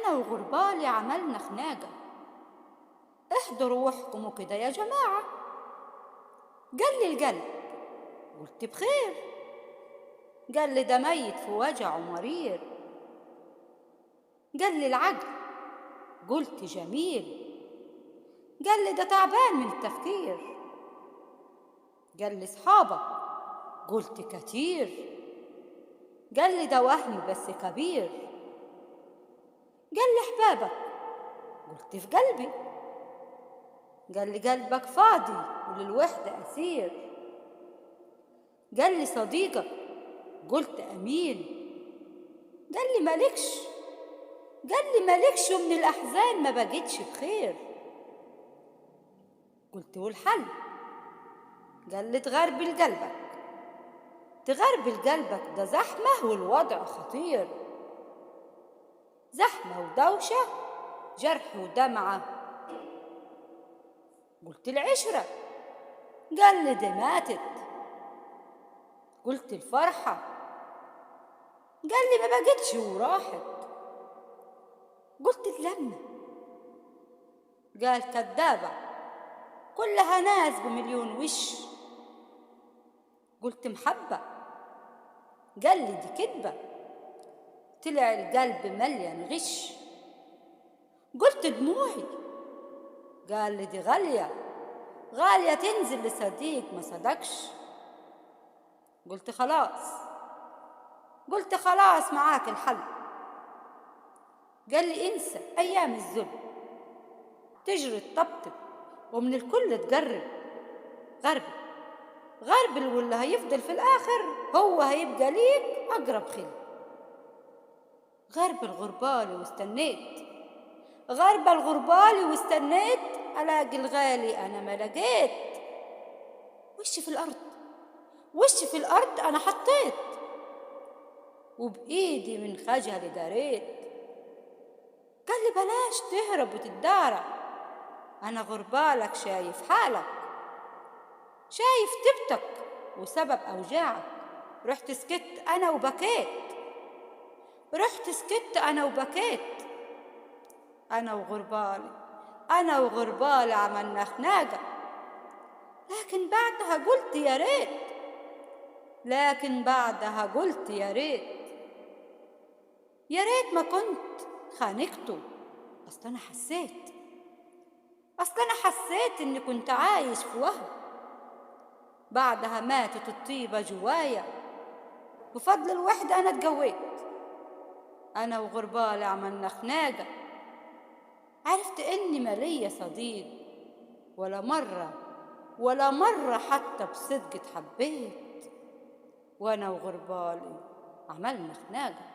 أنا وغربالي عملنا خناقة. احضروا واحكموا كده يا جماعة. قال لي القلب. قلت بخير. قال لي ده ميت في وجع ومرير. قال لي العقل. قلت جميل. قال لي ده تعبان من التفكير. قال لي صحابك. قلت كتير. قال لي ده وهم بس كبير. قال لي احبابك. قلت في قلبي. قال لي قلبك فاضي وللوحدة أسير. قال لي صديقك. قلت أمين. قال لي مالكش. قال لي مالكش ومن الأحزان ما بقيتش بخير. قلت والحل. قال لي تغربل قلبك. تغربل قلبك ده زحمة والوضع خطير. زحمة ودوشة، جرح ودمعة. قلت العشرة. قال لي دي ماتت. قلت الفرحة. قال لي ما بقتش وراحت. قلت اللمة. قال كدابة كلها ناس بمليون وش. قلت محبة. قال لي دي كدبة طلع القلب مليان غش. قلت دموعي. قال لي دي غالية غالية تنزل لصديق ما صدقش. قلت خلاص. قلت خلاص معاك الحل. قال لي انسى أيام الذل تجري تطبطب ومن الكل تقرب. غربل غربل واللي هيفضل في الآخر هو هيبقى ليك أقرب خل. غربل غربالي واستنيت. غربل غربالي واستنيت ألاقي الغالي أنا ما لقيت. وش في الأرض وش في الأرض أنا حطيت وبإيدي من خجلي داريت. قال لي بلاش تهرب وتدارى. أنا غربالك شايف حالك شايف تبتك وسبب أوجاعك. رحت سكت أنا وبكيت. رحت سكت أنا وبكيت. أنا وغربالي عملنا خناقة. لكن بعدها قلت يا ريت. لكن بعدها قلت يا ريت. يا ريت ما كنت خانقته. أصل أنا حسيت إني كنت عايش في وهم. بعدها ماتت الطيبة جوايا. بفضل الوحدة أنا اتقويت. أنا وغربالي عملنا خناقة. عرفت إني مالية صديق ولا مرة حتى بصدق اتحبيت. وأنا وغربالي عملنا خناقة.